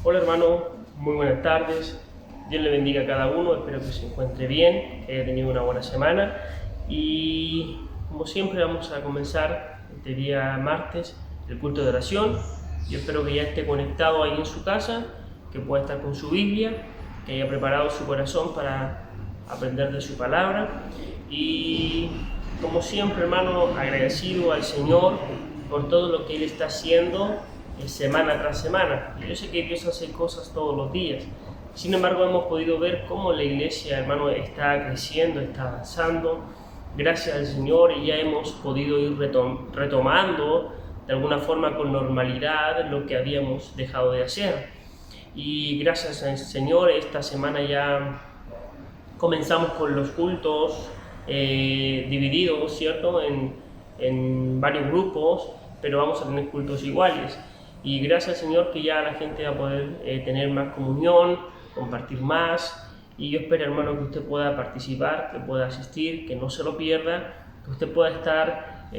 Hola hermano, muy buenas tardes. Dios le bendiga a cada uno, espero que se encuentre bien, que haya tenido una buena semana. Y como siempre vamos a comenzar este día martes el culto de oración. Yo espero que ya esté conectado ahí en su casa, que pueda estar con su Biblia, que haya preparado su corazón para aprender de su palabra. Y como siempre hermano, agradecido al Señor por todo lo que Él está haciendo semana tras semana. Yo sé que Dios hace cosas todos los días. Sin embargo, hemos podido ver cómo la iglesia, hermano, está creciendo, está avanzando. Gracias al Señor, y ya hemos podido ir retomando de alguna forma con normalidad lo que habíamos dejado de hacer. Y gracias al Señor, esta semana ya comenzamos con los cultos divididos, ¿cierto? En varios grupos, pero vamos a tener cultos iguales. Y gracias al Señor que ya la gente va a poder tener más comunión, compartir más. Y yo espero, hermano, que usted pueda participar, que pueda asistir, que no se lo pierda, que usted pueda estar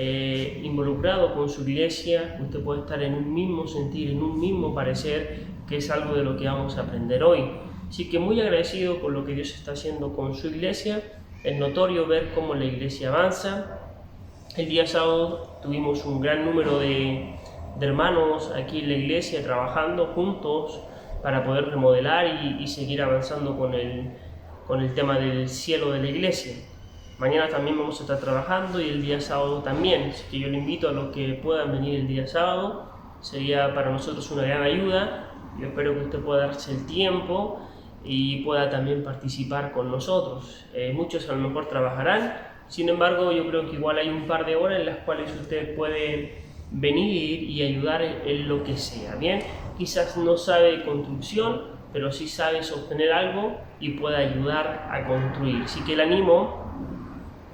involucrado con su iglesia, que usted pueda estar en un mismo sentir, en un mismo parecer, que es algo de lo que vamos a aprender hoy. Así que muy agradecido por lo que Dios está haciendo con su iglesia. Es notorio ver cómo la iglesia avanza. El día sábado tuvimos un gran número de hermanos aquí en la iglesia trabajando juntos para poder remodelar y seguir avanzando con el tema del cielo de la iglesia. Mañana también vamos a estar trabajando y el día sábado también, así que yo le invito a los que puedan venir el día sábado. Sería para nosotros una gran ayuda. Yo espero que usted pueda darse el tiempo y pueda también participar con nosotros. Muchos a lo mejor trabajarán, sin embargo yo creo que igual hay un par de horas en las cuales usted puede venir y ayudar en lo que sea, ¿bien? Quizás no sabe construcción, pero sí sabe sostener algo y puede ayudar a construir. Así que le animo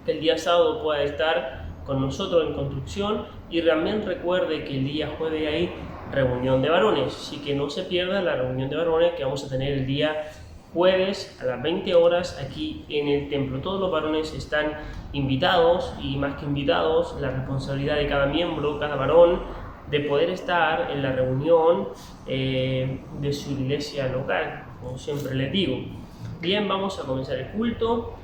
que el día sábado pueda estar con nosotros en construcción, y también recuerde que el día jueves hay reunión de varones, así que no se pierda la reunión de varones que vamos a tener el día jueves a las 20 horas aquí en el templo. Todos los varones están invitados, y más que invitados, la responsabilidad de cada miembro, cada varón, de poder estar en la reunión de su iglesia local, como siempre les digo. Bien, vamos a comenzar el culto,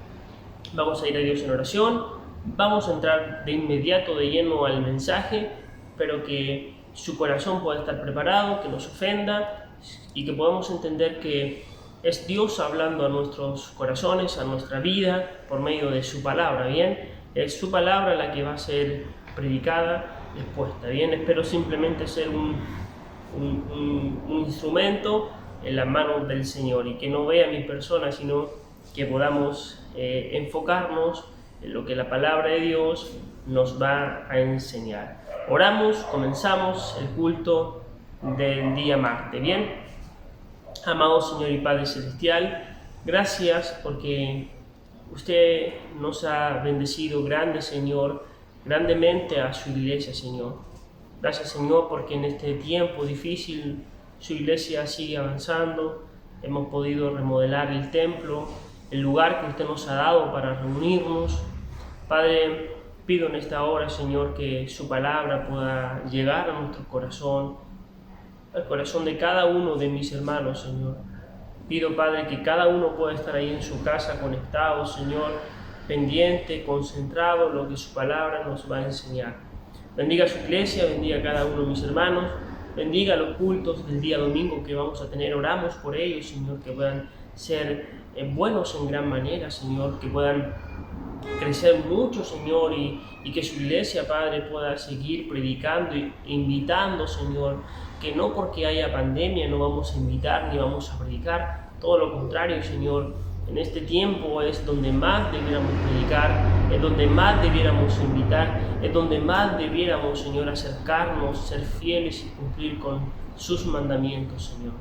vamos a ir a Dios en oración, vamos a entrar de inmediato de lleno al mensaje, pero que su corazón pueda estar preparado, que no se ofenda y que podamos entender que es Dios hablando a nuestros corazones, a nuestra vida, por medio de su palabra, ¿bien? Es su palabra la que va a ser predicada, expuesta, ¿bien? Espero simplemente ser un instrumento en las manos del Señor, y que no vea mi persona, sino que podamos enfocarnos en lo que la palabra de Dios nos va a enseñar. Oramos, comenzamos el culto del día martes, ¿bien? Amado Señor y Padre Celestial, gracias porque usted nos ha bendecido grande, Señor, grandemente a su iglesia, Señor. Gracias, Señor, porque en este tiempo difícil su iglesia sigue avanzando. Hemos podido remodelar el templo, el lugar que usted nos ha dado para reunirnos. Padre, pido en esta hora, Señor, que su palabra pueda llegar a nuestro corazón, al corazón de cada uno de mis hermanos, Señor. Pido, Padre, que cada uno pueda estar ahí en su casa conectado, Señor, pendiente, concentrado en lo que su palabra nos va a enseñar. Bendiga a su iglesia, bendiga a cada uno de mis hermanos, bendiga los cultos del día domingo que vamos a tener. Oramos por ellos, Señor, que puedan ser buenos en gran manera, Señor, que puedan crecer mucho, Señor, y que su iglesia, Padre, pueda seguir predicando e invitando, Señor, que no porque haya pandemia no vamos a invitar ni vamos a predicar, todo lo contrario, Señor. En este tiempo es donde más debiéramos predicar, es donde más debiéramos invitar, es donde más debiéramos, Señor, acercarnos, ser fieles y cumplir con sus mandamientos, Señor.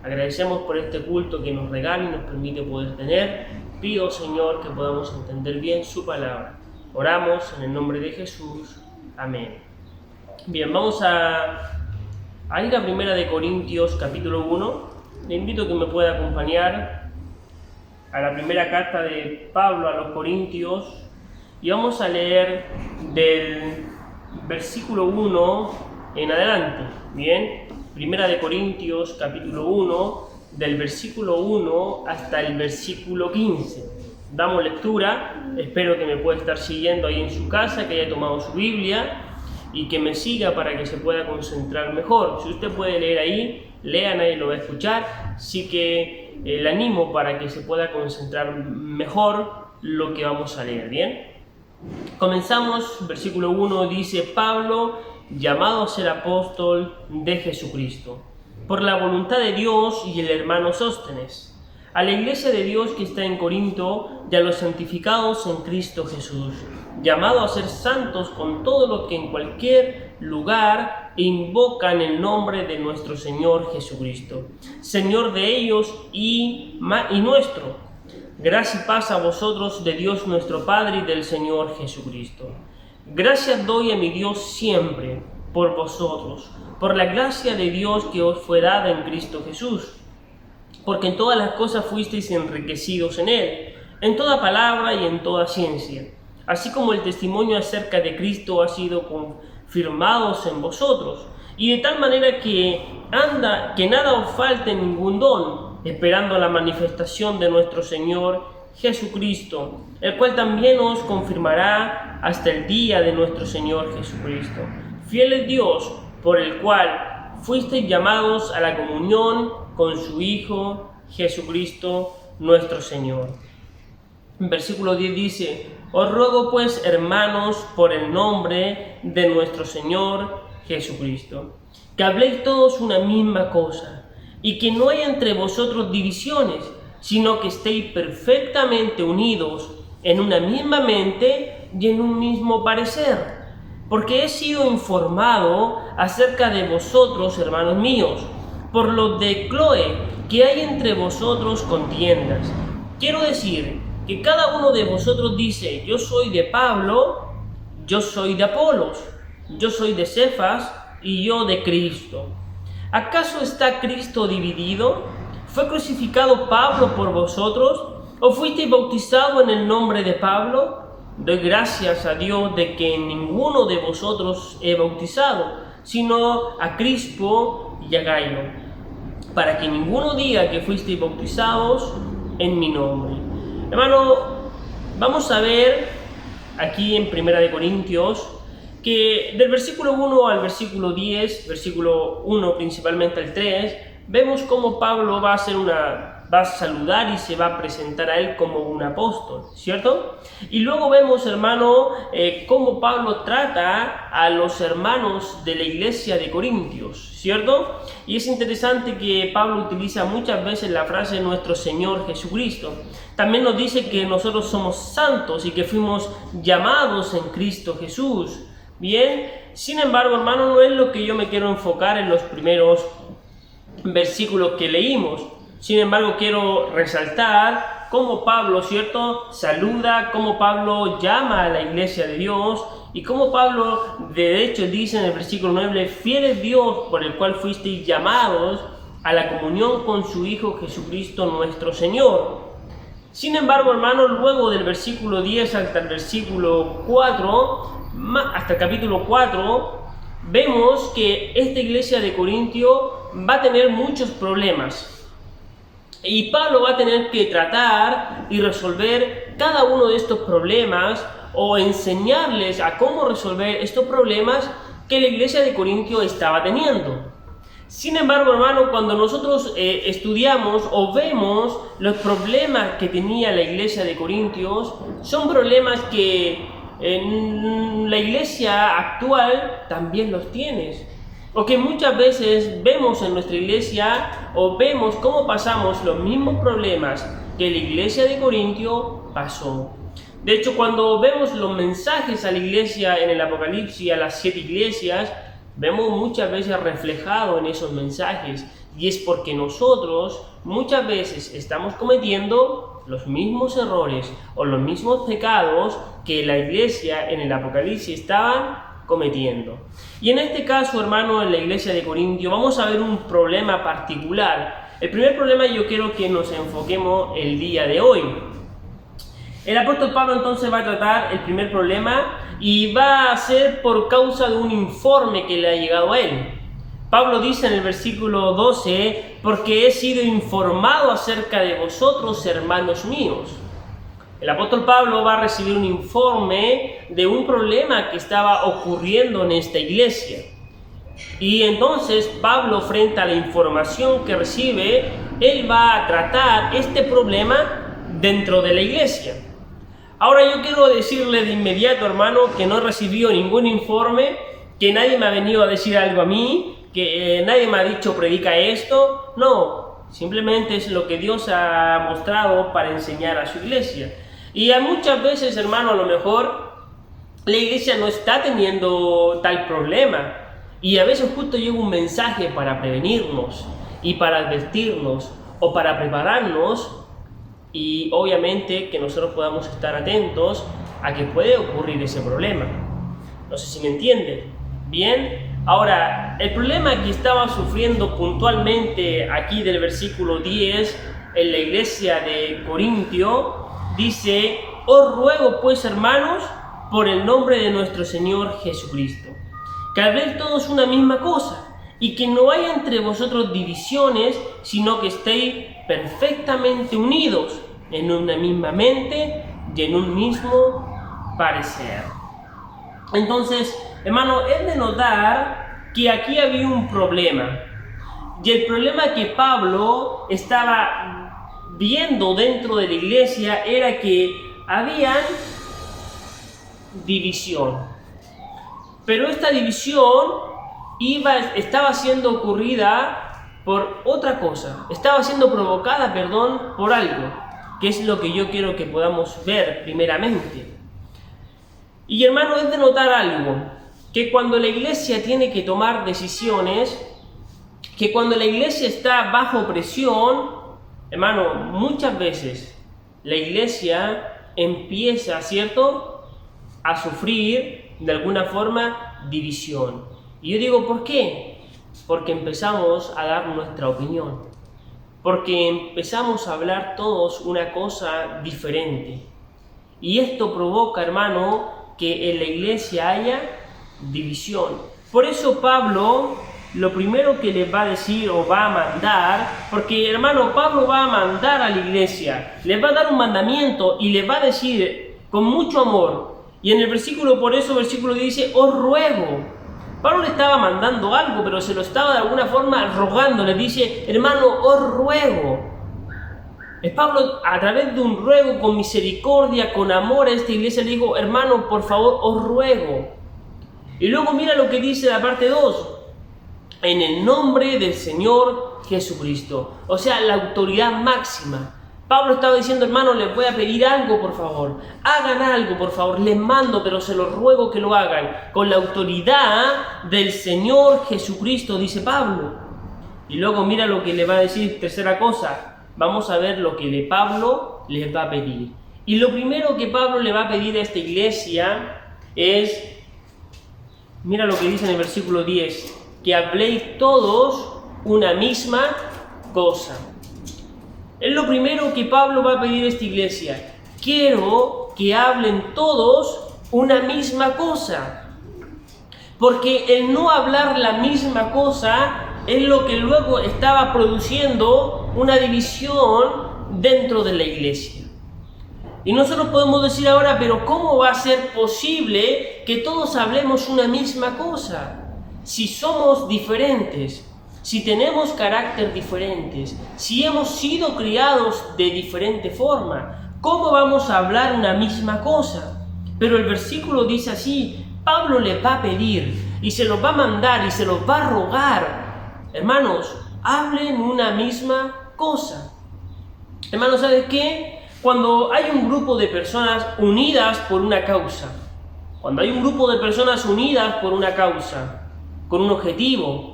Agradecemos por este culto que nos regala y nos permite poder tener. Pido, Señor, que podamos entender bien su palabra. Oramos en el nombre de Jesús. Amén. Bien, vamos a ir a Primera de Corintios capítulo 1. Le invito a que me pueda acompañar a la primera carta de Pablo a los Corintios, y vamos a leer del versículo 1 en adelante. Bien, Primera de Corintios, capítulo 1, del versículo 1 hasta el versículo 15. Damos lectura, espero que me pueda estar siguiendo ahí en su casa, que haya tomado su Biblia y que me siga para que se pueda concentrar mejor. Si usted puede leer ahí, lea, nadie lo va a escuchar, así que le animo para que se pueda concentrar mejor lo que vamos a leer, ¿bien? Comenzamos, versículo 1 dice: Pablo, llamado a ser apóstol de Jesucristo, por la voluntad de Dios, y el hermano Sóstenes, a la iglesia de Dios que está en Corinto y a los santificados en Cristo Jesús, llamados a ser santos con todos los que en cualquier lugar invocan el nombre de nuestro Señor Jesucristo, Señor de ellos y nuestro. Gracia y paz a vosotros de Dios nuestro Padre y del Señor Jesucristo. Gracias doy a mi Dios siempre por vosotros, por la gracia de Dios que os fue dada en Cristo Jesús, porque en todas las cosas fuisteis enriquecidos en Él, en toda palabra y en toda ciencia, así como el testimonio acerca de Cristo ha sido confirmados en vosotros, y de tal manera que nada os falte ningún don, esperando la manifestación de nuestro Señor Jesucristo, el cual también os confirmará hasta el día de nuestro Señor Jesucristo. Fiel es Dios, por el cual fuisteis llamados a la comunión con su Hijo Jesucristo nuestro Señor. En versículo 10 dice: Os ruego pues, hermanos, por el nombre de nuestro Señor Jesucristo, que habléis todos una misma cosa, y que no haya entre vosotros divisiones, sino que estéis perfectamente unidos en una misma mente y en un mismo parecer. Porque he sido informado acerca de vosotros, hermanos míos, por los de Cloé, que hay entre vosotros contiendas. Quiero decir que cada uno de vosotros dice: yo soy de Pablo, yo soy de Apolos, yo soy de Cefas y yo de Cristo. ¿Acaso está Cristo dividido? ¿Fue crucificado Pablo por vosotros? ¿O fuisteis bautizados en el nombre de Pablo? Doy gracias a Dios de que ninguno de vosotros he bautizado, sino a Crispo y a Gayo, para que ninguno diga que fuisteis bautizados en mi nombre. Hermano, vamos a ver aquí en Primera de Corintios que del versículo 1 al versículo 10, versículo 1 principalmente al 3, vemos cómo Pablo va a saludar y se va a presentar a él como un apóstol, ¿cierto? Y luego vemos, hermano, cómo Pablo trata a los hermanos de la iglesia de Corintios, ¿cierto? Y es interesante que Pablo utiliza muchas veces la frase nuestro Señor Jesucristo. También nos dice que nosotros somos santos y que fuimos llamados en Cristo Jesús. Bien, sin embargo, hermano, no es lo que yo me quiero enfocar en los primeros versículos que leímos. Sin embargo, quiero resaltar cómo Pablo, ¿cierto?, saluda, cómo Pablo llama a la iglesia de Dios y cómo Pablo, de hecho, dice en el versículo 9: fiel es Dios por el cual fuisteis llamados a la comunión con su Hijo Jesucristo nuestro Señor. Sin embargo, hermano, luego del versículo 10 hasta el versículo 4, hasta el capítulo 4, vemos que esta iglesia de Corintio va a tener muchos problemas. Y Pablo va a tener que tratar y resolver cada uno de estos problemas o enseñarles a cómo resolver estos problemas que la iglesia de Corintio estaba teniendo. Sin embargo, hermano, cuando nosotros estudiamos o vemos los problemas que tenía la iglesia de Corintios, son problemas que en la iglesia actual también los tienes. O que muchas veces vemos en nuestra iglesia o vemos cómo pasamos los mismos problemas que la iglesia de Corintio pasó. De hecho, cuando vemos los mensajes a la iglesia en el Apocalipsis, a las 7 iglesias, vemos muchas veces reflejado en esos mensajes. Y es porque nosotros muchas veces estamos cometiendo los mismos errores o los mismos pecados que la iglesia en el Apocalipsis estaban cometiendo. Y en este caso, hermano, en la iglesia de Corintio vamos a ver un problema particular. El primer problema yo quiero que nos enfoquemos el día de hoy. El apóstol Pablo entonces va a tratar el primer problema y va a ser por causa de un informe que le ha llegado a él. Pablo dice en el versículo 12, porque he sido informado acerca de vosotros, hermanos míos. El apóstol Pablo va a recibir un informe de un problema que estaba ocurriendo en esta iglesia. Y entonces Pablo, frente a la información que recibe, él va a tratar este problema dentro de la iglesia. Ahora yo quiero decirle de inmediato, hermano, que no he recibido ningún informe, que nadie me ha venido a decir algo a mí, que nadie me ha dicho predica esto. No, simplemente es lo que Dios ha mostrado para enseñar a su iglesia. Y muchas veces, hermano, a lo mejor la iglesia no está teniendo tal problema. Y a veces justo llega un mensaje para prevenirnos y para advertirnos o para prepararnos, y obviamente que nosotros podamos estar atentos a que puede ocurrir ese problema. No sé si me entienden. Bien, ahora, el problema que estaba sufriendo puntualmente aquí del versículo 10 en la iglesia de Corintio, dice: os ruego pues, hermanos, por el nombre de nuestro Señor Jesucristo, que habléis todos una misma cosa, y que no haya entre vosotros divisiones, sino que estéis perfectamente unidos en una misma mente y en un mismo parecer. Entonces, hermano, es de notar que aquí había un problema. Y el problema que Pablo estaba viendo dentro de la iglesia era que había división. Pero esta división estaba siendo ocurrida por otra cosa, estaba siendo provocada, por algo, que es lo que yo quiero que podamos ver primeramente. Y hermano, es de notar algo, que cuando la iglesia tiene que tomar decisiones, que cuando la iglesia está bajo presión, hermano, muchas veces la iglesia empieza, ¿cierto?, a sufrir de alguna forma división. Y yo digo, ¿por qué? Porque empezamos a dar nuestra opinión, porque empezamos a hablar todos una cosa diferente. Y esto provoca, hermano, que en la iglesia haya división. Por eso Pablo, lo primero que les va a decir o va a mandar, porque hermano, Pablo va a mandar a la iglesia, les va a dar un mandamiento y les va a decir con mucho amor. Y en el versículo, por eso versículo dice, os ruego. Pablo le estaba mandando algo, pero se lo estaba de alguna forma rogando. Le dice, hermano, os ruego. Es Pablo, a través de un ruego, con misericordia, con amor a esta iglesia, le dijo, hermano, por favor, os ruego. Y luego mira lo que dice la parte 2. En el nombre del Señor Jesucristo. O sea, la autoridad máxima. Pablo estaba diciendo, hermano, les voy a pedir algo, por favor. Hagan algo, por favor. Les mando, pero se los ruego que lo hagan. Con la autoridad del Señor Jesucristo, dice Pablo. Y luego mira lo que le va a decir, tercera cosa. Vamos a ver lo que Pablo les va a pedir. Y lo primero que Pablo le va a pedir a esta iglesia es, mira lo que dice en el versículo 10, que habléis todos una misma cosa. Es lo primero que Pablo va a pedir a esta iglesia. Quiero que hablen todos una misma cosa. Porque el no hablar la misma cosa es lo que luego estaba produciendo una división dentro de la iglesia. Y nosotros podemos decir ahora, pero ¿cómo va a ser posible que todos hablemos una misma cosa? Si somos diferentes, si tenemos carácter diferentes, si hemos sido criados de diferente forma, ¿cómo vamos a hablar una misma cosa? Pero el versículo dice así, Pablo les va a pedir y se los va a mandar y se los va a rogar. Hermanos, hablen una misma cosa. Hermanos, ¿sabes qué? Cuando hay un grupo de personas unidas por una causa, cuando hay un grupo de personas unidas por una causa, con un objetivo,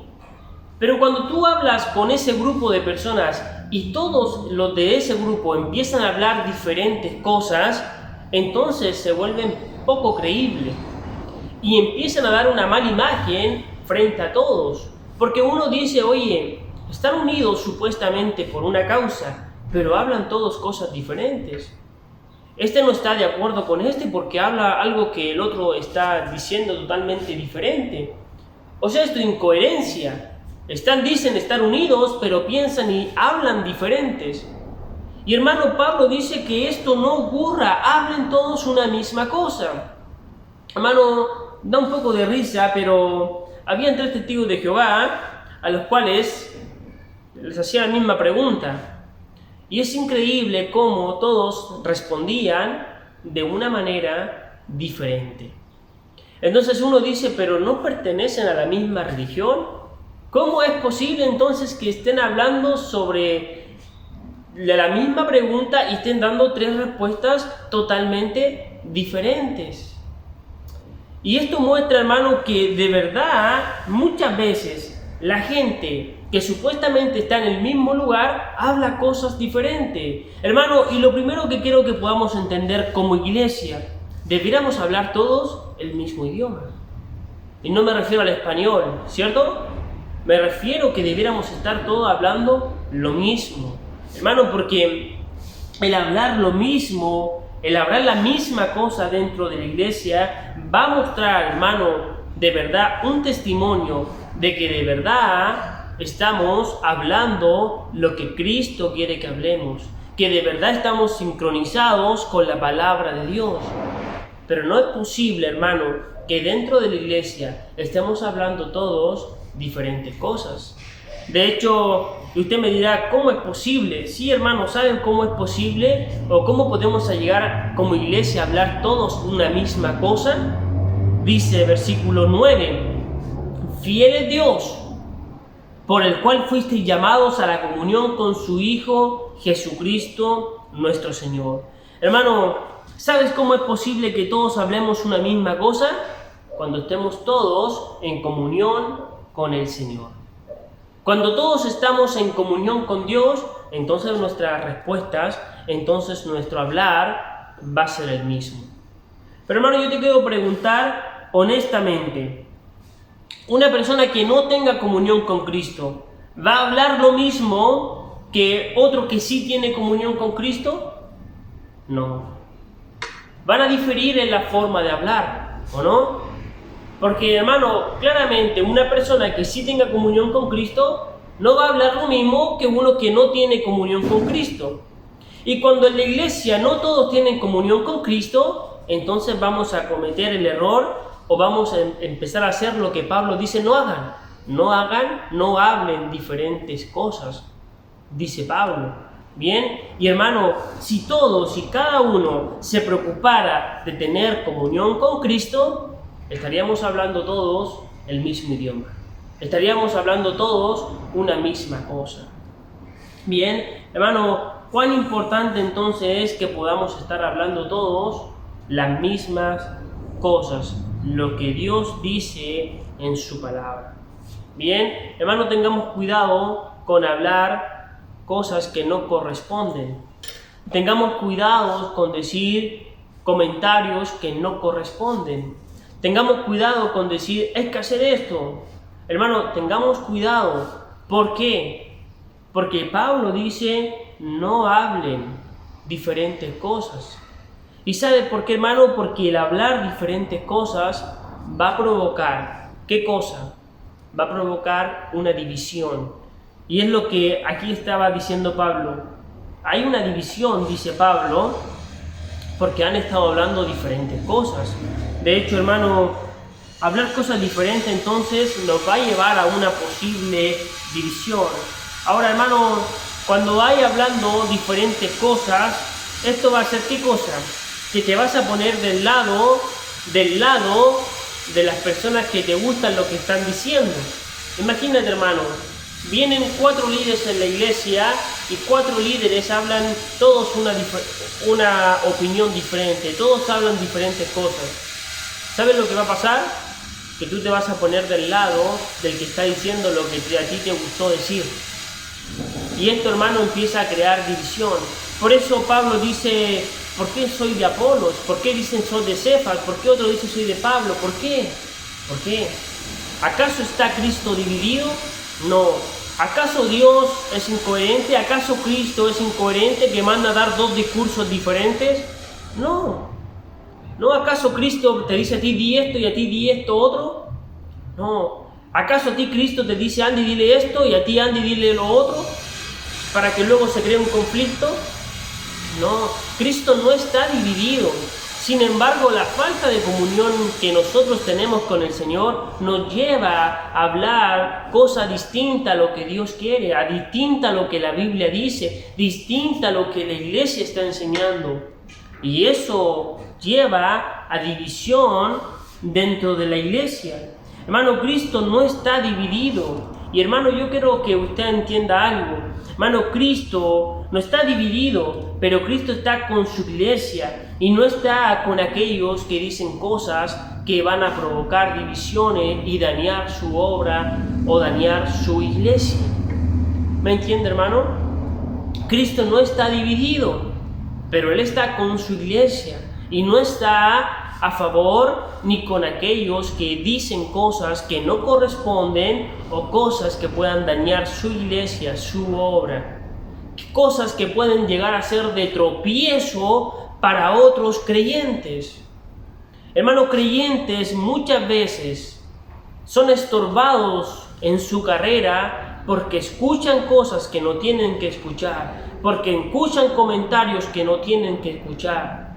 pero cuando tú hablas con ese grupo de personas y todos los de ese grupo empiezan a hablar diferentes cosas, entonces se vuelven poco creíbles y empiezan a dar una mala imagen frente a todos. Porque uno dice, oye, están unidos supuestamente por una causa, pero hablan todos cosas diferentes. Este no está de acuerdo con este porque habla algo que el otro está diciendo totalmente diferente. O sea, esto es incoherencia. Dicen estar unidos, pero piensan y hablan diferentes. Y hermano, Pablo dice que esto no ocurra, hablen todos una misma cosa. Hermano, da un poco de risa, pero habían 3 testigos de Jehová a los cuales les hacía la misma pregunta. Y es increíble cómo todos respondían de una manera diferente. Entonces uno dice, ¿pero no pertenecen a la misma religión? ¿Cómo es posible entonces que estén hablando sobre la misma pregunta y estén dando 3 respuestas totalmente diferentes? Y esto muestra, hermano, que de verdad muchas veces la gente que supuestamente está en el mismo lugar habla cosas diferentes. Hermano, y lo primero que quiero que podamos entender como iglesia, debiéramos hablar todos el mismo idioma. Y no me refiero al español, ¿cierto? Me refiero que debiéramos estar todos hablando lo mismo. Hermano, porque el hablar lo mismo, el hablar la misma cosa dentro de la iglesia, va a mostrar, hermano, de verdad un testimonio de que de verdad estamos hablando lo que Cristo quiere que hablemos, que de verdad estamos sincronizados con la palabra de Dios. Pero no es posible, hermano, que dentro de la iglesia estemos hablando todos diferentes cosas. De hecho, usted me dirá, ¿cómo es posible? Sí, hermano, ¿saben cómo es posible? ¿O cómo podemos llegar como iglesia a hablar todos una misma cosa? Dice versículo 9, fiel es Dios, por el cual fuisteis llamados a la comunión con su Hijo Jesucristo nuestro Señor. Hermano, ¿sabes cómo es posible que todos hablemos una misma cosa? Cuando estemos todos en comunión con el Señor. Cuando todos estamos en comunión con Dios, entonces nuestras respuestas, entonces nuestro hablar va a ser el mismo. Pero hermano, yo te quiero preguntar honestamente, una persona que no tenga comunión con Cristo, ¿va a hablar lo mismo que otro que sí tiene comunión con Cristo? No. Van a diferir en la forma de hablar, ¿o no? Porque, hermano, claramente una persona que sí tenga comunión con Cristo no va a hablar lo mismo que uno que no tiene comunión con Cristo. Y cuando en la iglesia no todos tienen comunión con Cristo, entonces vamos a cometer el error o vamos a empezar a hacer lo que Pablo dice, no hagan. No hablen diferentes cosas, dice Pablo. Bien, y hermano, si todos y cada uno se preocupara de tener comunión con Cristo, estaríamos hablando todos el mismo idioma. Estaríamos hablando todos una misma cosa. Bien, hermano, cuán importante entonces es que podamos estar hablando todos las mismas cosas, lo que Dios dice en su palabra. Bien, hermano, tengamos cuidado con hablar cosas que no corresponden. Tengamos cuidado con decir comentarios que no corresponden. Tengamos cuidado con decir, es que hacer esto. Hermano, tengamos cuidado. ¿Por qué? Porque Pablo dice, no hablen diferentes cosas. ¿Y sabe por qué, hermano? Porque el hablar diferentes cosas va a provocar, ¿qué cosa? Va a provocar una división. Y es lo que aquí estaba diciendo Pablo. Hay una división, dice Pablo, porque han estado hablando diferentes cosas. De hecho, hermano, hablar cosas diferentes entonces nos va a llevar a una posible división. Ahora, hermano, cuando vaya hablando diferentes cosas, esto va a ser ¿qué cosa? Que te vas a poner del lado de las personas que te gustan lo que están diciendo. Imagínate, hermano, vienen 4 líderes en la iglesia y 4 líderes hablan todos una opinión diferente, todos hablan diferentes cosas. ¿Sabes lo que va a pasar? Que tú te vas a poner del lado del que está diciendo lo que a ti te gustó decir. Y esto, hermano, empieza a crear división. Por eso Pablo dice, ¿por qué soy de Apolos? ¿Por qué dicen soy de Cefas? ¿Por qué otro dice soy de Pablo? ¿Por qué? ¿Por qué? ¿Acaso está Cristo dividido? No. ¿Acaso Dios es incoherente? ¿Acaso Cristo es incoherente que manda a dar 2 discursos diferentes? No. ¿No acaso Cristo te dice a ti di esto y a ti di esto otro? No. ¿Acaso a ti Cristo te dice, Andy, dile esto, y a ti, Andy, dile lo otro, para que luego se cree un conflicto? No, Cristo no está dividido. Sin embargo, la falta de comunión que nosotros tenemos con el Señor nos lleva a hablar cosas distintas a lo que Dios quiere, a distinta a lo que la Biblia dice, distinta a lo que la iglesia está enseñando. Y eso lleva a división dentro de la iglesia. Hermano, Cristo no está dividido. Y hermano, yo quiero que usted entienda algo. Hermano, Cristo no está dividido, pero Cristo está con su iglesia y no está con aquellos que dicen cosas que van a provocar divisiones y dañar su obra o dañar su iglesia. ¿Me entiende, hermano? Cristo no está dividido, pero Él está con su iglesia y no está a favor ni con aquellos que dicen cosas que no corresponden o cosas que puedan dañar su iglesia, su obra, cosas que pueden llegar a ser de tropiezo para otros creyentes. Hermanos, creyentes muchas veces son estorbados en su carrera porque escuchan cosas que no tienen que escuchar, porque escuchan comentarios que no tienen que escuchar.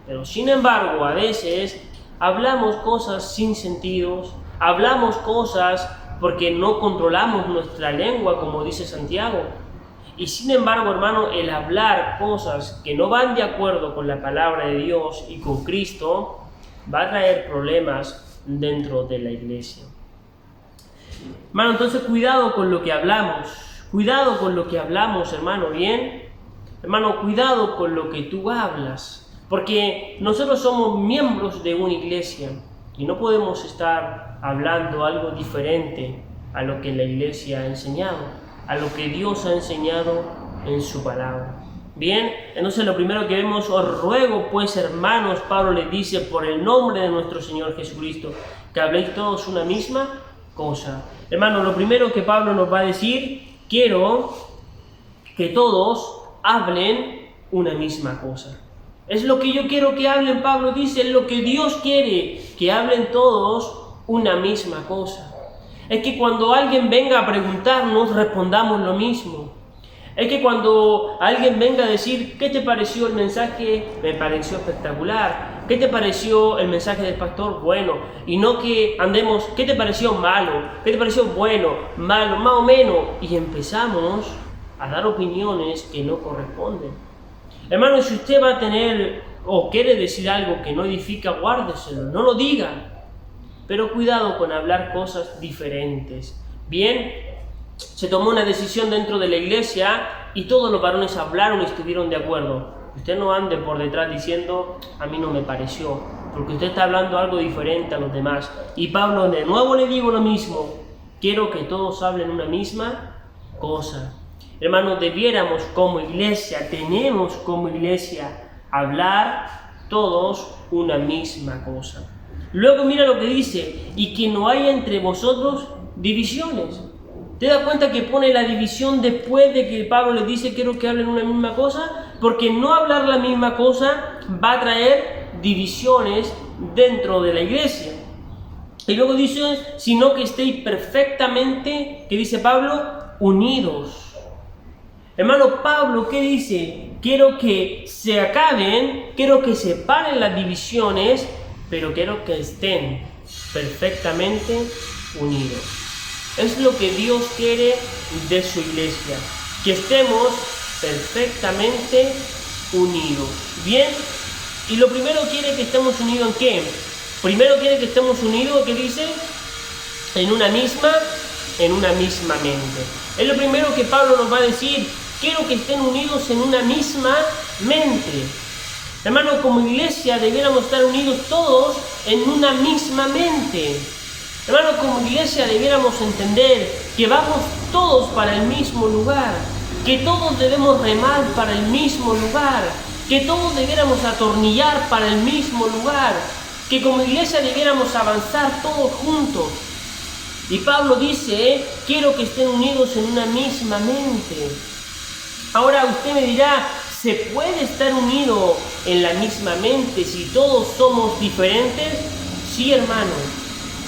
Pero sin embargo, a veces hablamos cosas sin sentidos, hablamos cosas porque no controlamos nuestra lengua, como dice Santiago. Y sin embargo, hermano, el hablar cosas que no van de acuerdo con la palabra de Dios y con Cristo va a traer problemas dentro de la iglesia. Hermano, entonces cuidado con lo que hablamos. Cuidado con lo que hablamos, hermano, ¿bien? Hermano, cuidado con lo que tú hablas. Porque nosotros somos miembros de una iglesia y no podemos estar hablando algo diferente a lo que la iglesia ha enseñado, a lo que Dios ha enseñado en su palabra. Bien, entonces lo primero que vemos, os ruego pues, hermanos, Pablo les dice, por el nombre de nuestro Señor Jesucristo, que habléis todos una misma cosa. Hermano, lo primero que Pablo nos va a decir, quiero que todos hablen una misma cosa. Es lo que yo quiero que hablen, Pablo dice, es lo que Dios quiere, que hablen todos una misma cosa. Es que cuando alguien venga a preguntarnos, respondamos lo mismo. Es que cuando alguien venga a decir, ¿qué te pareció el mensaje? Me pareció espectacular. ¿Qué te pareció el mensaje del pastor? Bueno. Y no que andemos, ¿qué te pareció malo? ¿Qué te pareció bueno? Malo, más o menos. Y empezamos a dar opiniones que no corresponden. Hermano, si usted va a tener o quiere decir algo que no edifica, guárdeselo, no lo diga. Pero cuidado con hablar cosas diferentes. Bien, se tomó una decisión dentro de la iglesia y todos los varones hablaron y estuvieron de acuerdo. Usted no ande por detrás diciendo, a mí no me pareció, porque usted está hablando algo diferente a los demás. Y Pablo de nuevo le digo lo mismo, quiero que todos hablen una misma cosa. Hermanos, debiéramos como iglesia, tenemos como iglesia, hablar todos una misma cosa. Luego mira lo que dice, y que no haya entre vosotros divisiones. ¿Te das cuenta que pone la división después de que Pablo les dice quiero que hablen una misma cosa? Porque no hablar la misma cosa va a traer divisiones dentro de la iglesia. Y luego dice, sino que estéis perfectamente, ¿qué dice Pablo? Unidos. Hermano, Pablo, ¿qué dice? Quiero que se acaben, quiero que se paren las divisiones, pero quiero que estén perfectamente unidos. Es lo que Dios quiere de su iglesia, que estemos perfectamente unidos. Bien, y lo primero quiere que estemos unidos ¿en qué? Primero quiere que estemos unidos, ¿qué dice? En una misma mente. Es lo primero que Pablo nos va a decir, quiero que estén unidos en una misma mente. Hermano, como iglesia debiéramos estar unidos todos en una misma mente. Hermano, como iglesia debiéramos entender que vamos todos para el mismo lugar, que todos debemos remar para el mismo lugar, que todos debiéramos atornillar para el mismo lugar, que como iglesia debiéramos avanzar todos juntos. Y Pablo dice, quiero que estén unidos en una misma mente. Ahora usted me dirá, ¿se puede estar unido en la misma mente si todos somos diferentes? Sí, hermano.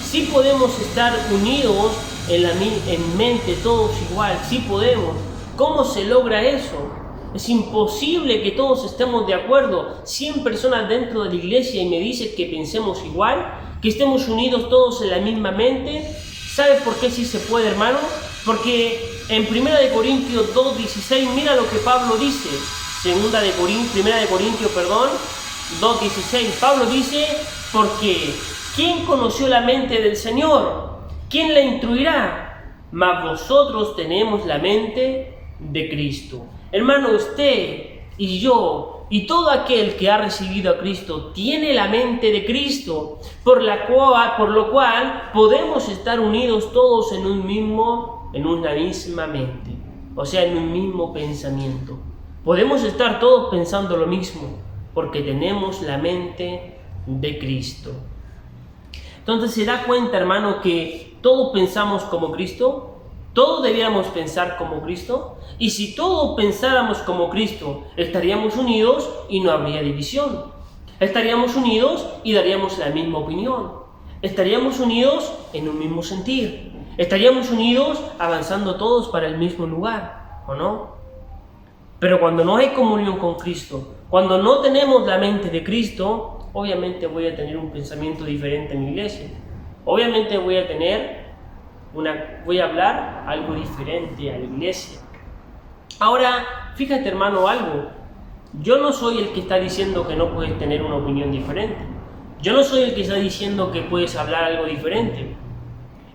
Sí podemos estar unidos en mente, todos igual, sí podemos. ¿Cómo se logra eso? Es imposible que todos estemos de acuerdo. 100 personas dentro de la iglesia y me dicen que pensemos igual, que estemos unidos todos en la misma mente. ¿Sabes por qué sí se puede, hermano? Porque en 1 Corintios 2:16, mira lo que Pablo dice. 1 Corintios 2:16. Pablo dice, porque ¿quién conoció la mente del Señor? ¿Quién la instruirá? Mas vosotros tenemos la mente de Cristo. Hermano, usted y yo y todo aquel que ha recibido a Cristo tiene la mente de Cristo, por lo cual podemos estar unidos todos en una misma mente, o sea, en un mismo pensamiento. Podemos estar todos pensando lo mismo, porque tenemos la mente de Cristo. Entonces, ¿se da cuenta, hermano, que todos pensamos como Cristo? ¿Todos debiéramos pensar como Cristo? Y si todos pensáramos como Cristo, estaríamos unidos y no habría división. Estaríamos unidos y daríamos la misma opinión. Estaríamos unidos en un mismo sentir. Estaríamos unidos avanzando todos para el mismo lugar, ¿o no? Pero cuando no hay comunión con Cristo, cuando no tenemos la mente de Cristo, obviamente voy a tener un pensamiento diferente en mi iglesia. Obviamente voy a hablar algo diferente a la iglesia. Ahora, fíjate, hermano, algo. Yo no soy el que está diciendo que no puedes tener una opinión diferente. Yo no soy el que está diciendo que puedes hablar algo diferente.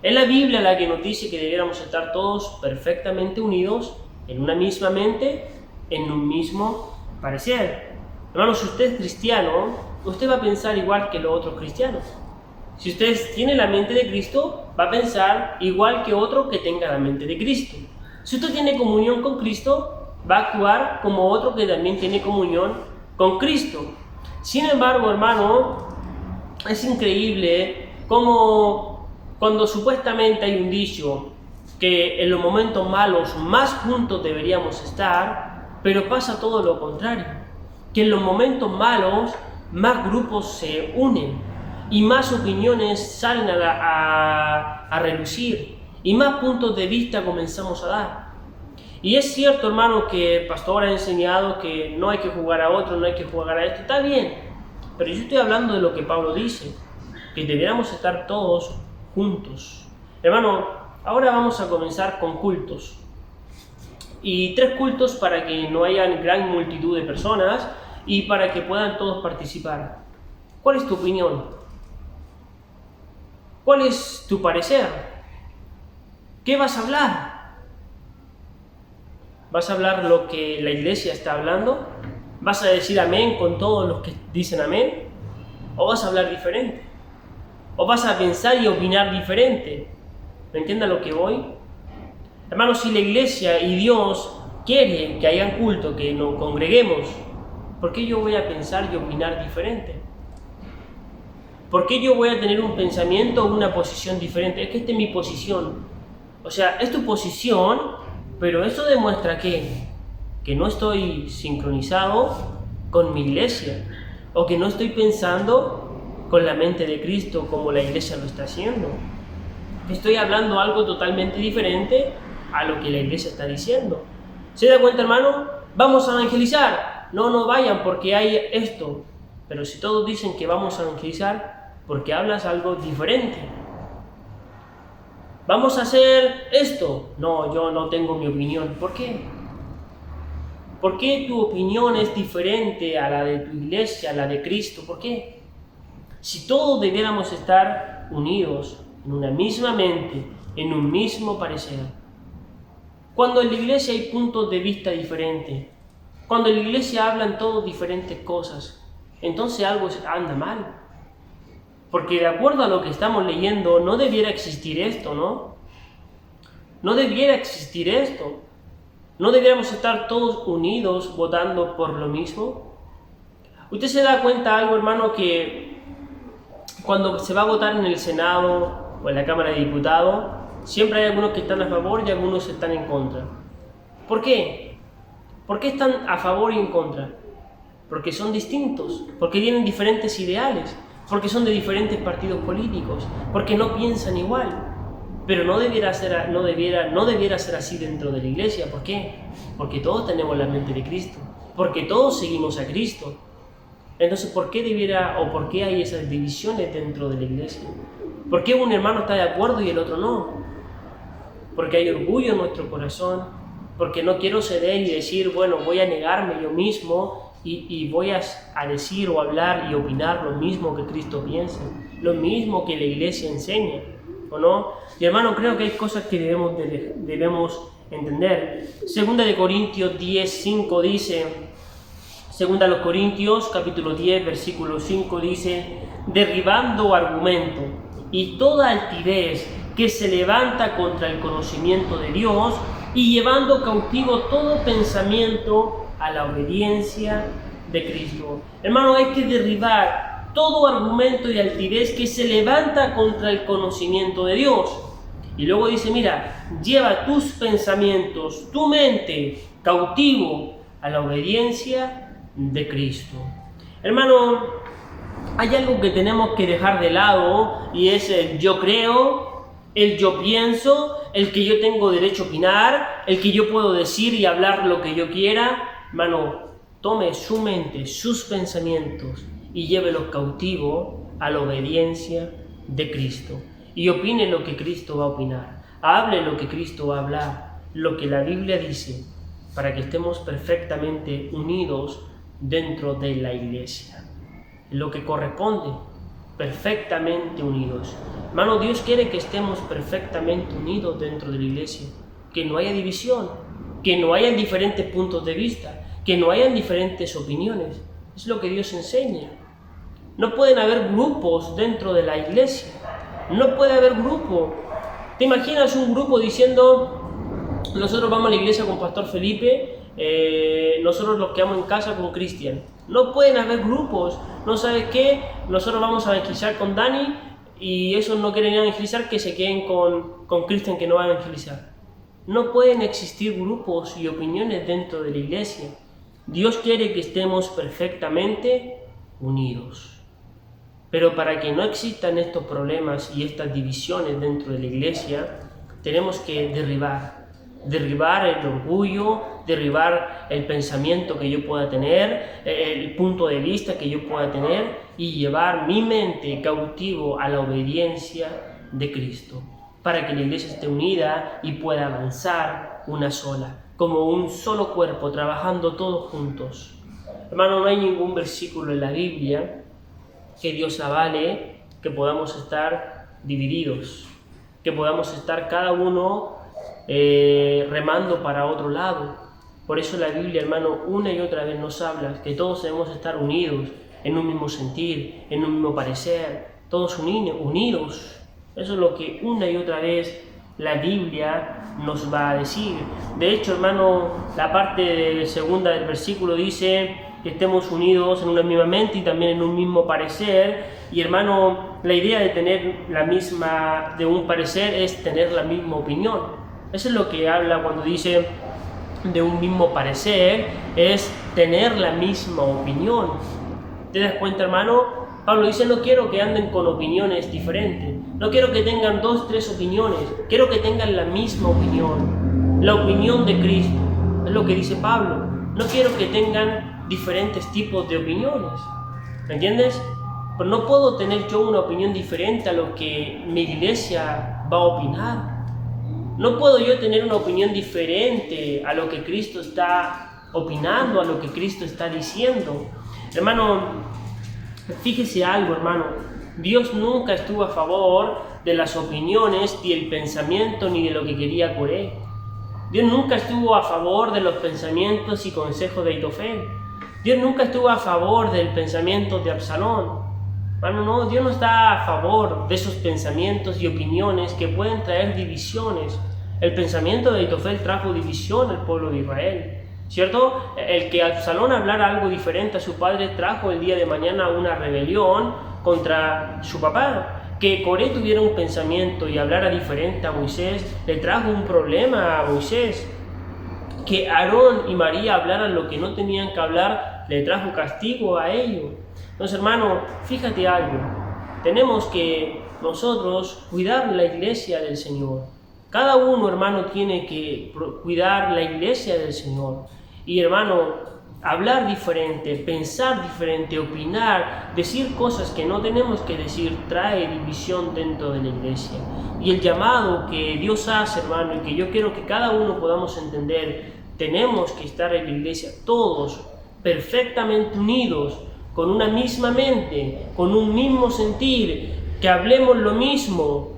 Es la Biblia la que nos dice que debiéramos estar todos perfectamente unidos en una misma mente, en un mismo parecer. Hermano, si usted es cristiano, usted va a pensar igual que los otros cristianos. Si usted tiene la mente de Cristo, va a pensar igual que otro que tenga la mente de Cristo. Si usted tiene comunión con Cristo, va a actuar como otro que también tiene comunión con Cristo. Sin embargo, hermano, es increíble cómo cuando supuestamente hay un dicho que en los momentos malos más juntos deberíamos estar, pero pasa todo lo contrario, que en los momentos malos más grupos se unen y más opiniones salen a relucir y más puntos de vista comenzamos a dar. Y es cierto, hermano, que el pastor ha enseñado que no hay que jugar a otro, no hay que jugar a esto, está bien, pero yo estoy hablando de lo que Pablo dice, que deberíamos estar todos juntos. Hermano, ahora vamos a comenzar con cultos. Y 3 cultos para que no haya gran multitud de personas y para que puedan todos participar. ¿Cuál es tu opinión? ¿Cuál es tu parecer? ¿Qué vas a hablar? ¿Vas a hablar lo que la iglesia está hablando? ¿Vas a decir amén con todos los que dicen amén? ¿O vas a hablar diferente? ¿O vas a pensar y opinar diferente? ¿Me entiendes a lo que voy? Hermanos, si la iglesia y Dios quiere que haya culto, que nos congreguemos, ¿por qué yo voy a pensar y opinar diferente? ¿Por qué yo voy a tener un pensamiento o una posición diferente? Es que esta es mi posición. O sea, es tu posición, pero eso demuestra que no estoy sincronizado con mi iglesia, o que no estoy pensando con la mente de Cristo como la iglesia lo está haciendo. Estoy hablando algo totalmente diferente a lo que la iglesia está diciendo. ¿Se da cuenta, hermano? Vamos a evangelizar. No vayan porque hay esto. Pero si todos dicen que vamos a evangelizar, porque hablas algo diferente. ¿Vamos a hacer esto? No, yo no tengo mi opinión. ¿Por qué? ¿Por qué tu opinión es diferente a la de tu iglesia, a la de Cristo? ¿Por qué? Si todos debiéramos estar unidos en una misma mente, en un mismo parecer. Cuando en la iglesia hay puntos de vista diferentes, cuando en la iglesia hablan todos diferentes cosas, entonces algo anda mal. Porque de acuerdo a lo que estamos leyendo, no debiera existir esto, ¿no? No debiera existir esto. ¿No debiéramos estar todos unidos votando por lo mismo? Usted se da cuenta algo, hermano, que cuando se va a votar en el Senado o en la Cámara de Diputados, siempre hay algunos que están a favor y algunos están en contra. ¿Por qué? ¿Por qué están a favor y en contra? Porque son distintos, porque tienen diferentes ideales, porque son de diferentes partidos políticos, porque no piensan igual. Pero no debiera ser así dentro de la iglesia. ¿Por qué? Porque todos tenemos la mente de Cristo, porque todos seguimos a Cristo. Entonces, ¿por qué hay esas divisiones dentro de la iglesia? ¿Por qué un hermano está de acuerdo y el otro no? Porque hay orgullo en nuestro corazón, porque no quiero ceder y decir, bueno, voy a negarme yo mismo y voy a decir o hablar y opinar lo mismo que Cristo piensa, lo mismo que la iglesia enseña, ¿o no? Y hermano, creo que hay cosas que debemos entender. 2 de Corintios 10:5 dice, 2 Corintios capítulo 10, versículo 5 dice, derribando argumento y toda altivez que se levanta contra el conocimiento de Dios y llevando cautivo todo pensamiento a la obediencia de Cristo. Hermano, hay que derribar todo argumento y altivez que se levanta contra el conocimiento de Dios. Y luego dice, mira, lleva tus pensamientos, tu mente, cautivo a la obediencia de Cristo. Hermano, hay algo que tenemos que dejar de lado y es el yo creo, el yo pienso, el que yo tengo derecho a opinar, el que yo puedo decir y hablar lo que yo quiera. Hermano, tome su mente, sus pensamientos y llévelos cautivo a la obediencia de Cristo. Y opine lo que Cristo va a opinar. Hable lo que Cristo va a hablar, lo que la Biblia dice, para que estemos perfectamente unidos dentro de la iglesia. Lo que corresponde, perfectamente unidos. Hermano, Dios quiere que estemos perfectamente unidos dentro de la iglesia, que no haya división, que no haya diferentes puntos de vista, que no haya diferentes opiniones. Es lo que Dios enseña. No pueden haber grupos dentro de la iglesia. No puede haber grupo. ¿Te imaginas un grupo diciendo, nosotros vamos a la iglesia con Pastor Felipe, nosotros los quedamos en casa con Cristian? No pueden haber grupos. ¿No sabes qué? Nosotros vamos a evangelizar con Dani y esos no quieren evangelizar, que se queden con Cristian, que no va a evangelizar. No pueden existir grupos y opiniones dentro de la iglesia. Dios quiere que estemos perfectamente unidos. Pero para que no existan estos problemas y estas divisiones dentro de la iglesia, tenemos que derribar el orgullo, derribar el pensamiento que yo pueda tener, el punto de vista que yo pueda tener y llevar mi mente cautivo a la obediencia de Cristo, para que la iglesia esté unida y pueda avanzar una sola, como un solo cuerpo, trabajando todos juntos. Hermano, no hay ningún versículo en la Biblia que Dios avale que podamos estar divididos, que podamos estar cada uno remando para otro lado. Por eso la Biblia, hermano, una y otra vez nos habla que todos debemos estar unidos, en un mismo sentir, en un mismo parecer, todos unidos. Eso es lo que una y otra vez la Biblia nos va a decir. De hecho, hermano, la parte segunda del versículo dice que estemos unidos en una misma mente y también en un mismo parecer. Y hermano, la idea de un parecer es tener la misma opinión. Eso es lo que habla cuando dice de un mismo parecer, es tener la misma opinión. ¿Te das cuenta, hermano? Pablo dice, no quiero que anden con opiniones diferentes, no quiero que tengan 2, 3 opiniones, quiero que tengan la misma opinión, la opinión de Cristo. Es lo que dice Pablo. No quiero que tengan diferentes tipos de opiniones, ¿me entiendes? Pero no puedo tener yo una opinión diferente a lo que mi iglesia va a opinar. No puedo yo tener una opinión diferente a lo que Cristo está opinando, a lo que Cristo está diciendo. Hermano, fíjese algo, hermano. Dios nunca estuvo a favor de las opiniones, ni el pensamiento, ni de lo que quería Coré. Dios nunca estuvo a favor de los pensamientos y consejos de Aitofel. Dios nunca estuvo a favor del pensamiento de Absalón. Hermano, no, Dios no está a favor de esos pensamientos y opiniones que pueden traer divisiones. El pensamiento de Aitofel trajo división al pueblo de Israel, ¿cierto? El que Absalón hablara algo diferente a su padre trajo el día de mañana una rebelión contra su papá. Que Coré tuviera un pensamiento y hablara diferente a Moisés le trajo un problema a Moisés. Que Aarón y María hablaran lo que no tenían que hablar le trajo castigo a ellos. Entonces, hermano, fíjate algo. tenemos que nosotros cuidar la iglesia del Señor. Cada uno, hermano, tiene que cuidar la iglesia del Señor. Y, hermano, hablar diferente, pensar diferente, opinar, decir cosas que no tenemos que decir, trae división dentro de la iglesia. Y el llamado que Dios hace, hermano, y que yo quiero que cada uno podamos entender, tenemos que estar en la iglesia todos perfectamente unidos, con una misma mente, con un mismo sentir, que hablemos lo mismo,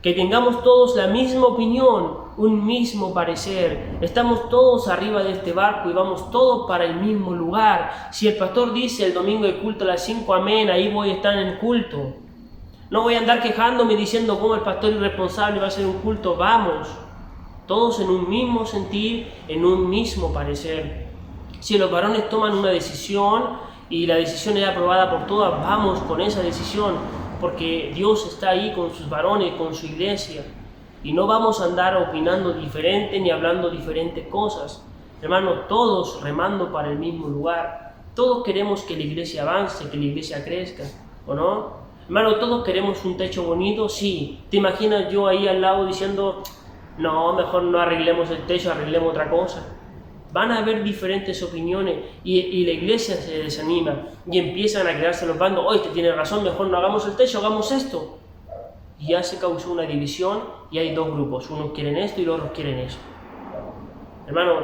que tengamos todos la misma opinión, un mismo parecer. Estamos todos arriba de este barco y vamos todos para el mismo lugar. Si el pastor dice el domingo de culto a las 5, amén, ahí voy a estar en el culto. No voy a andar quejándome diciendo cómo el pastor irresponsable va a hacer un culto. Vamos, todos en un mismo sentir, en un mismo parecer. Si los varones toman una decisión y la decisión es aprobada por todas, vamos con esa decisión, porque Dios está ahí con sus varones, con su iglesia. Y no vamos a andar opinando diferente ni hablando diferentes cosas. Hermano, todos remando para el mismo lugar. Todos queremos que la iglesia avance, que la iglesia crezca, ¿o no? Hermano, todos queremos un techo bonito, sí. ¿Te imaginas yo ahí al lado diciendo, no, mejor no arreglemos el techo, arreglemos otra cosa? Van a haber diferentes opiniones y la iglesia se desanima y empiezan a crearse los bandos. Oye, este tiene razón, mejor no hagamos el techo, hagamos esto. Y ya se causó una división y hay dos grupos. Unos quieren esto y los otros quieren eso. Hermano,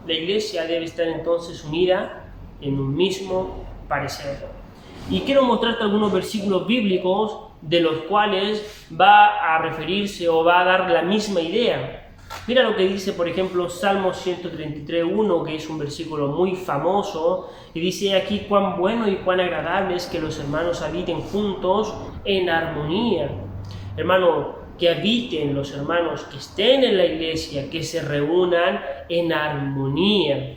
la iglesia debe estar entonces unida en un mismo parecer. Y quiero mostrarte algunos versículos bíblicos de los cuales va a referirse o va a dar la misma idea. Mira lo que dice, por ejemplo, Salmos 133:1, que es un versículo muy famoso, y dice aquí: cuán bueno y cuán agradable es que los hermanos habiten juntos en armonía. Hermano, que habiten los hermanos, que estén en la iglesia, que se reúnan en armonía.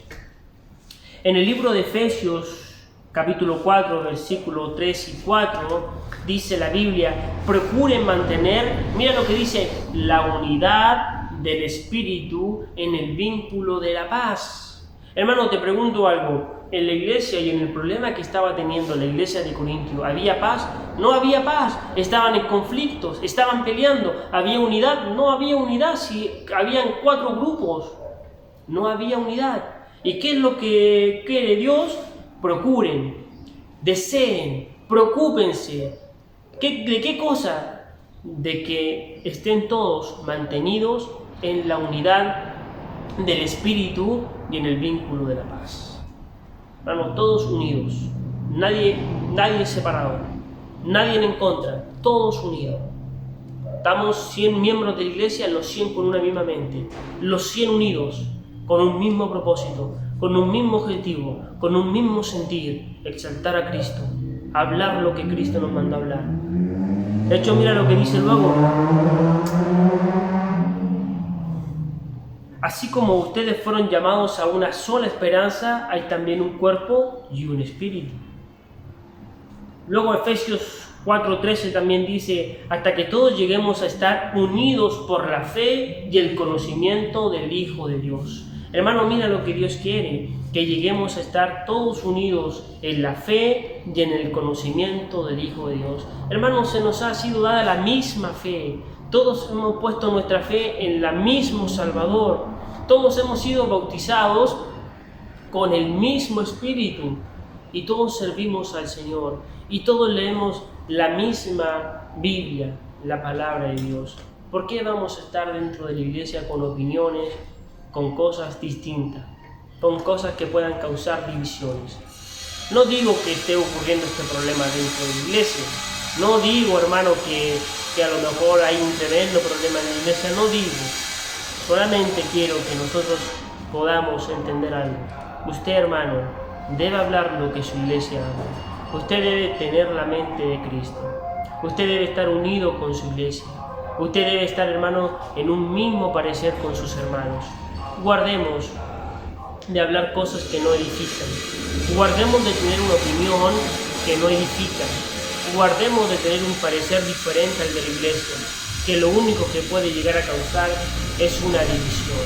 En el libro de Efesios, capítulo 4, versículo 3 y 4, dice la Biblia: procuren mantener, mira lo que dice, la unidad del Espíritu en el vínculo de la paz. Hermano, te pregunto algo, en la iglesia y en el problema que estaba teniendo la iglesia de Corintio, ¿había paz? No había paz, estaban en conflictos, estaban peleando. ¿Había unidad? No había unidad, si habían 4 grupos, no había unidad. ¿Y qué es lo que quiere Dios? Procuren, deseen, preocúpense. ¿De qué cosa? De que estén todos mantenidos en la unidad del Espíritu y en el vínculo de la paz. Hermanos, todos unidos, nadie separado, nadie en contra, todos unidos. Estamos 100 miembros de la iglesia, los 100 con una misma mente, los 100 unidos, con un mismo propósito, con un mismo objetivo, con un mismo sentir: exaltar a Cristo, hablar lo que Cristo nos mandó a hablar. De hecho, mira lo que dice luego: así como ustedes fueron llamados a una sola esperanza, hay también un cuerpo y un espíritu. Luego Efesios 4:13 también dice: hasta que todos lleguemos a estar unidos por la fe y el conocimiento del Hijo de Dios. Hermano, mira lo que Dios quiere, que lleguemos a estar todos unidos en la fe y en el conocimiento del Hijo de Dios. Hermano, se nos ha sido dada la misma fe. Todos hemos puesto nuestra fe en el mismo Salvador. Todos hemos sido bautizados con el mismo Espíritu y todos servimos al Señor y todos leemos la misma Biblia, la palabra de Dios. ¿Por qué vamos a estar dentro de la iglesia con opiniones, con cosas distintas, con cosas que puedan causar divisiones? No digo que esté ocurriendo este problema dentro de la iglesia. No digo, hermano, que a lo mejor hay un tremendo problema en la iglesia. No digo. Solamente quiero que nosotros podamos entender algo. Usted, hermano, debe hablar lo que su iglesia habla. Usted debe tener la mente de Cristo. Usted debe estar unido con su iglesia. Usted debe estar, hermano, en un mismo parecer con sus hermanos. Guardemos de hablar cosas que no edifican. Guardemos de tener una opinión que no edifica. Guardemos de tener un parecer diferente al de la iglesia, que lo único que puede llegar a causar es una división.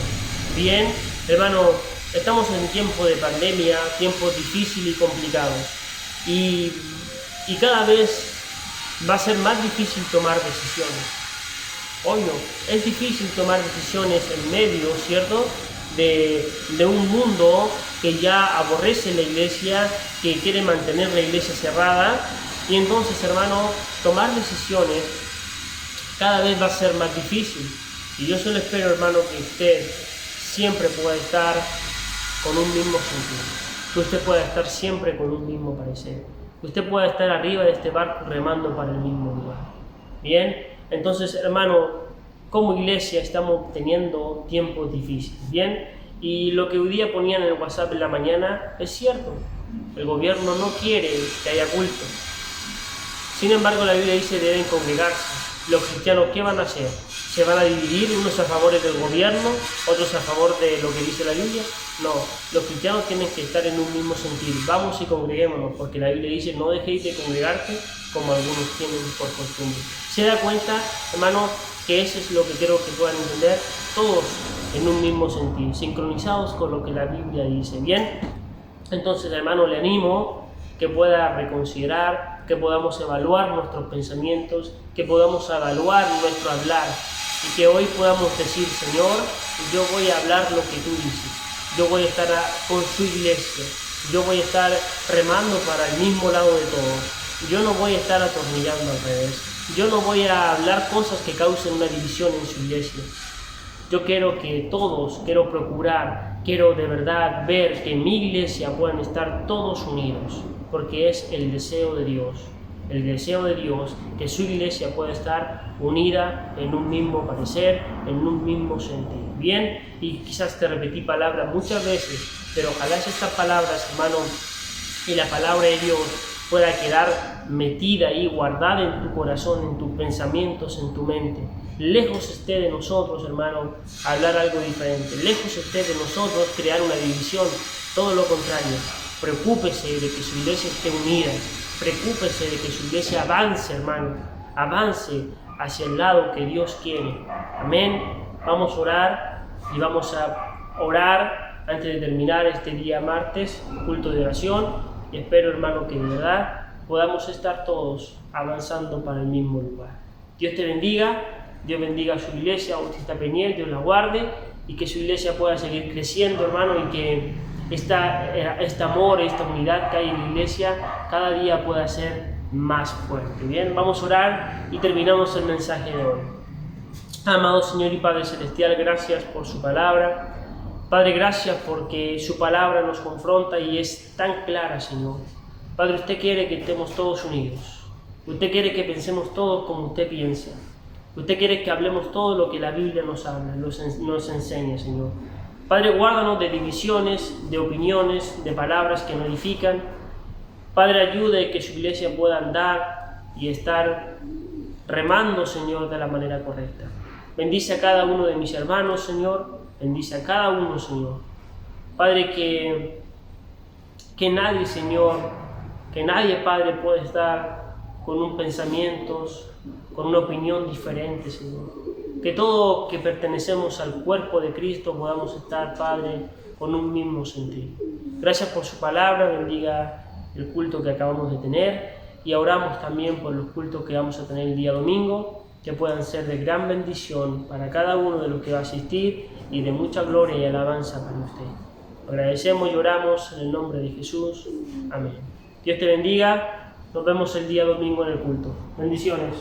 Bien, hermano, estamos en tiempo de pandemia, tiempos difíciles y complicados. Y cada vez va a ser más difícil tomar decisiones. Hoy no, es difícil tomar decisiones en medio, ¿cierto?, de un mundo que ya aborrece la iglesia, que quiere mantener la iglesia cerrada. Y entonces, hermano, tomar decisiones cada vez va a ser más difícil. Y yo solo espero, hermano, que usted siempre pueda estar con un mismo sentido, que usted pueda estar siempre con un mismo parecer, que usted pueda estar arriba de este barco remando para el mismo lugar. Bien, entonces, hermano, como iglesia estamos teniendo tiempos difíciles, bien, y lo que hoy día ponían en el WhatsApp en la mañana es cierto. El gobierno no quiere que haya culto. Sin embargo, la Biblia dice que deben congregarse. Los cristianos, ¿qué van a hacer? ¿Se van a dividir unos a favor del gobierno, otros a favor de lo que dice la Biblia? No, los cristianos tienen que estar en un mismo sentido. Vamos y congreguémonos, porque la Biblia dice, no dejéis de congregarte como algunos tienen por costumbre. ¿Se da cuenta, hermano, que eso es lo que quiero que puedan entender? Todos en un mismo sentido, sincronizados con lo que la Biblia dice. Bien, entonces, hermano, le animo que pueda reconsiderar, que podamos evaluar nuestros pensamientos, que podamos evaluar nuestro hablar y que hoy podamos decir, Señor, yo voy a hablar lo que tú dices, yo voy a estar con su iglesia, yo voy a estar remando para el mismo lado de todos, yo no voy a estar atornillando al revés, yo no voy a hablar cosas que causen una división en su iglesia. Yo quiero que todos, quiero procurar, quiero de verdad ver que en mi iglesia puedan estar todos unidos, porque es el deseo de Dios que su iglesia pueda estar unida en un mismo parecer, en un mismo sentido. Bien, y quizás te repetí palabras muchas veces, pero ojalá estas palabras, hermano, y la palabra de Dios pueda quedar metida ahí, guardada en tu corazón, en tus pensamientos, en tu mente. Lejos esté de nosotros, hermano, hablar algo diferente. Lejos esté de nosotros crear una división. Todo lo contrario. Preocúpese de que su iglesia esté unida. Preocúpese de que su iglesia avance, hermano. Avance hacia el lado que Dios quiere. Amén. Vamos a orar y vamos a orar antes de terminar este día martes, culto de oración. Y espero, hermano, que de verdad podamos estar todos avanzando para el mismo lugar. Dios te bendiga. Dios bendiga a su iglesia, Bautista Peñiel, Dios la guarde y que su iglesia pueda seguir creciendo, hermano, y que este amor, esta unidad que hay en la iglesia cada día pueda ser más fuerte. Bien, vamos a orar y terminamos el mensaje de hoy. Amado Señor y Padre Celestial, gracias por su palabra. Padre, gracias porque su palabra nos confronta y es tan clara, Señor. Padre, usted quiere que estemos todos unidos. Usted quiere que pensemos todos como usted piensa. Usted quiere que hablemos todo lo que la Biblia nos habla, nos enseña, Señor. Padre, guárdanos de divisiones, de opiniones, de palabras que no edifican. Padre, ayude que su iglesia pueda andar y estar remando, Señor, de la manera correcta. Bendice a cada uno de mis hermanos, Señor. Bendice a cada uno, Señor. Padre, que nadie, Señor, que nadie, Padre, pueda estar con un pensamiento, con una opinión diferente, Señor. Que todos que pertenecemos al cuerpo de Cristo podamos estar, Padre, con un mismo sentido. Gracias por su palabra, bendiga el culto que acabamos de tener y oramos también por los cultos que vamos a tener el día domingo, que puedan ser de gran bendición para cada uno de los que va a asistir y de mucha gloria y alabanza para usted. Agradecemos y oramos en el nombre de Jesús. Amén. Dios te bendiga. Nos vemos el día domingo en el culto. Bendiciones.